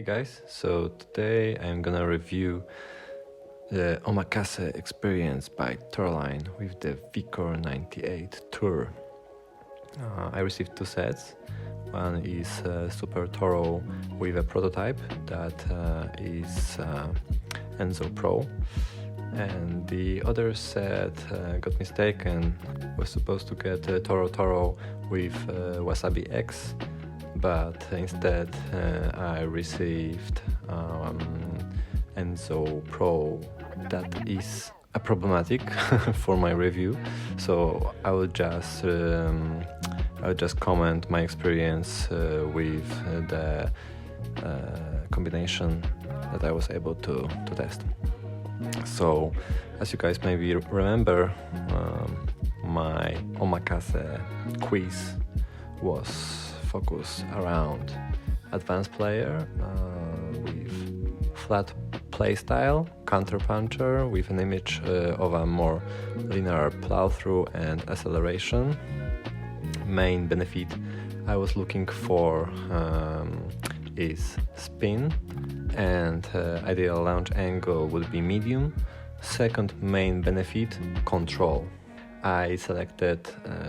guys, so today I'm gonna review the omakase experience by Toroline with the Vcore 98 Tour. I received two sets. One is Super Toro with a prototype that is Enso Pro, and the other set got mistaken. Was supposed to get Toro with Wasabi X, but instead I received Enso Pro that is problematic for my review. So I will just comment my experience with the combination that I was able to test. So, as you guys maybe remember, my omakase quiz was focused around advanced player with flat playstyle, counterpuncher with an image of a more linear plow through and acceleration. Main benefit I was looking for is spin, and ideal launch angle would be medium. Second main benefit, control. I selected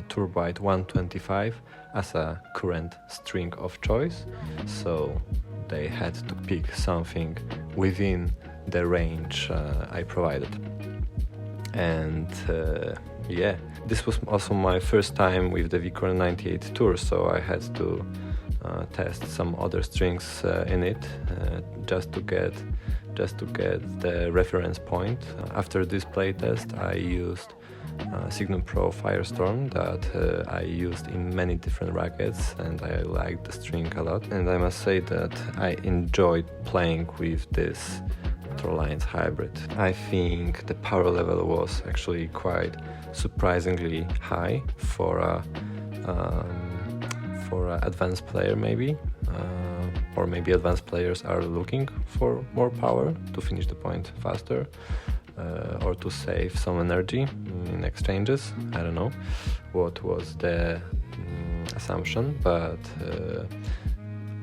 Turbite 125 as a current string of choice, so they had to pick something within the range I provided. And this was also my first time with the Vcore 98 Tour, so I had to test some other strings in it just to get the reference point. After this playtest, I used Signum Pro Firestorm that I used in many different rackets, and I liked the string a lot. And I must say that I enjoyed playing with this Toroline's hybrid. I think the power level was actually quite surprisingly high for a advanced player, maybe, or maybe advanced players are looking for more power to finish the point faster, or to save some energy in exchanges. I don't know what was the assumption, but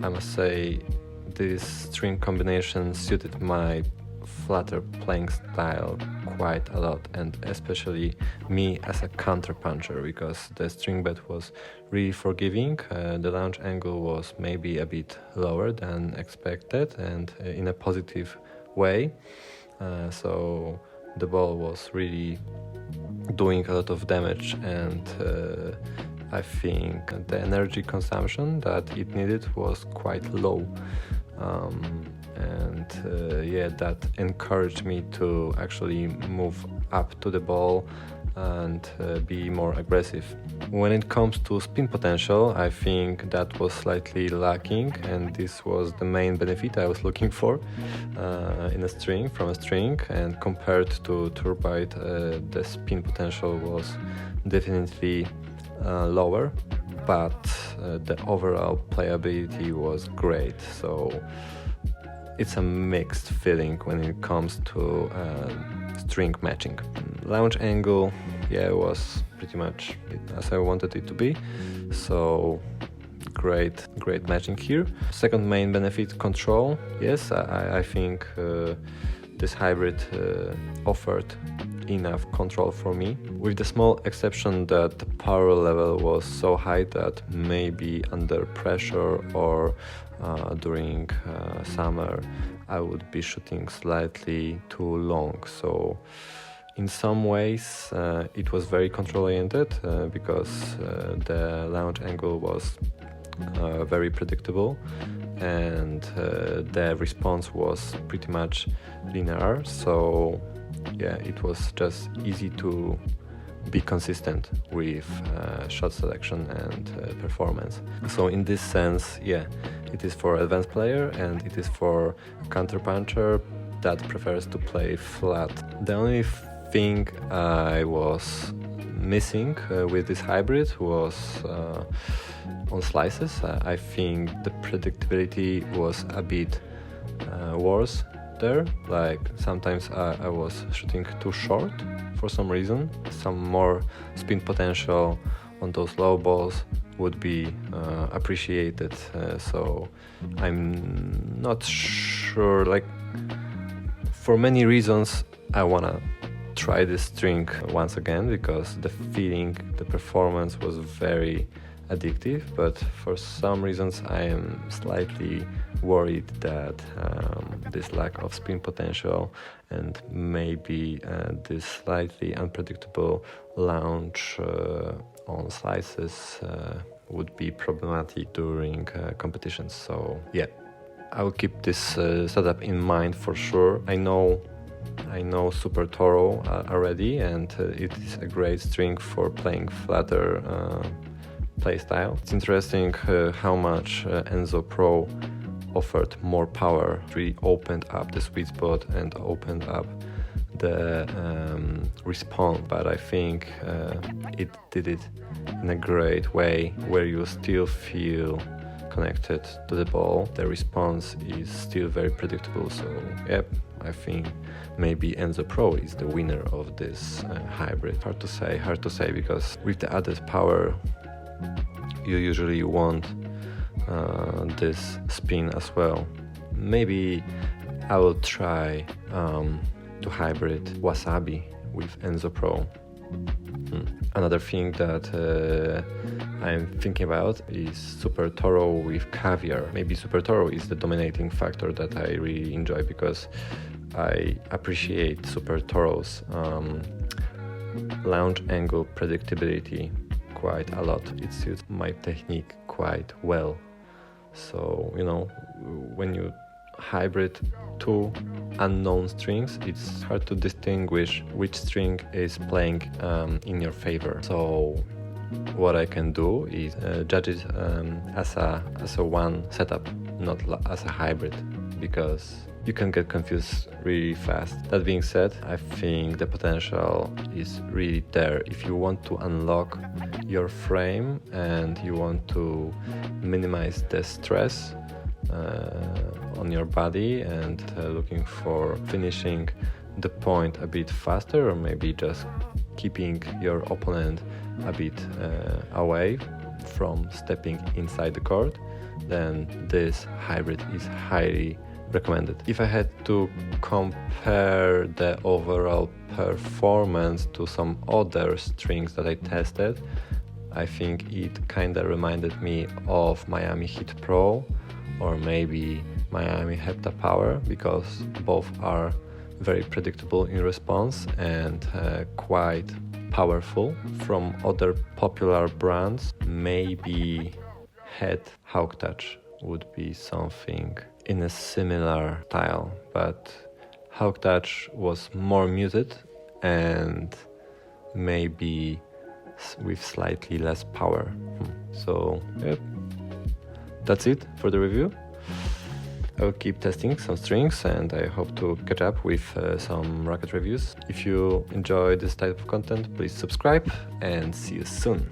I must say this string combination suited my flatter playing style quite a lot, and especially me as a counterpuncher, because the string bed was really forgiving. The launch angle was maybe a bit lower than expected, and in a positive way. So the ball was really doing a lot of damage, and I think the energy consumption that it needed was quite low. That encouraged me to actually move up to the ball and be more aggressive. When it comes to spin potential, I think that was slightly lacking, and this was the main benefit I was looking for from a string. And compared to Turbite, the spin potential was definitely lower, but the overall playability was great. So it's a mixed feeling when it comes to string matching. Launch angle, was pretty much as I wanted it to be. So great matching here. Second main benefit, control. Yes, I think this hybrid offered enough control for me, with the small exception that the power level was so high that maybe under pressure or during summer I would be shooting slightly too long. So in some ways it was very control oriented because the launch angle was very predictable, and the response was pretty much linear. So it was just easy to be consistent with shot selection and performance. So in this sense, it is for advanced player, and it is for counterpuncher that prefers to play flat. The only thing I was missing with this hybrid was on slices. I think the predictability was a bit worse there. Like sometimes I was shooting too short for some reason. Some more spin potential on those low balls would be appreciated. So I'm not sure, like, for many reasons I wanna try this string once again, because the feeling, the performance was very addictive, but for some reasons I am slightly worried that this lack of spin potential and maybe this slightly unpredictable launch on slices would be problematic during competitions. So yeah, I will keep this setup in mind for sure. I know Super Toro already, and it is a great string for playing flatter playstyle. It's interesting how much Enso Pro offered more power, really opened up the sweet spot and opened up the response, but I think it did it in a great way where you still feel connected to the ball. The response is still very predictable, so yep, I think maybe Enso Pro is the winner of this hybrid. Hard to say, because with the added power you usually want this spin as well. Maybe I will try to hybrid Wasabi with Enso Pro. Another thing that I'm thinking about is Super Toro with caviar. Maybe Super Toro is the dominating factor that I really enjoy, because I appreciate Super Toro's launch angle predictability quite a lot. It suits my technique quite well. So, you know, when you hybrid two unknown strings, it's hard to distinguish which string is playing in your favor. So what I can do is judge it as a one setup, not as a hybrid, because you can get confused really fast. That being said, I think the potential is really there. If you want to unlock your frame and you want to minimize the stress on your body and looking for finishing the point a bit faster, or maybe just keeping your opponent a bit away from stepping inside the court, then this hybrid is highly recommended. If I had to compare the overall performance to some other strings that I tested, I think it kinda reminded me of Miami Heat Pro or maybe Miami Hepta Power, because both are very predictable in response and quite powerful. From other popular brands, maybe Head Hawk Touch would be something in a similar style, but Hawk Touch was more muted and maybe with slightly less power. So yep, that's it for the review. I'll keep testing some strings and I hope to catch up with some racket reviews. If you enjoy this type of content, please subscribe and see you soon.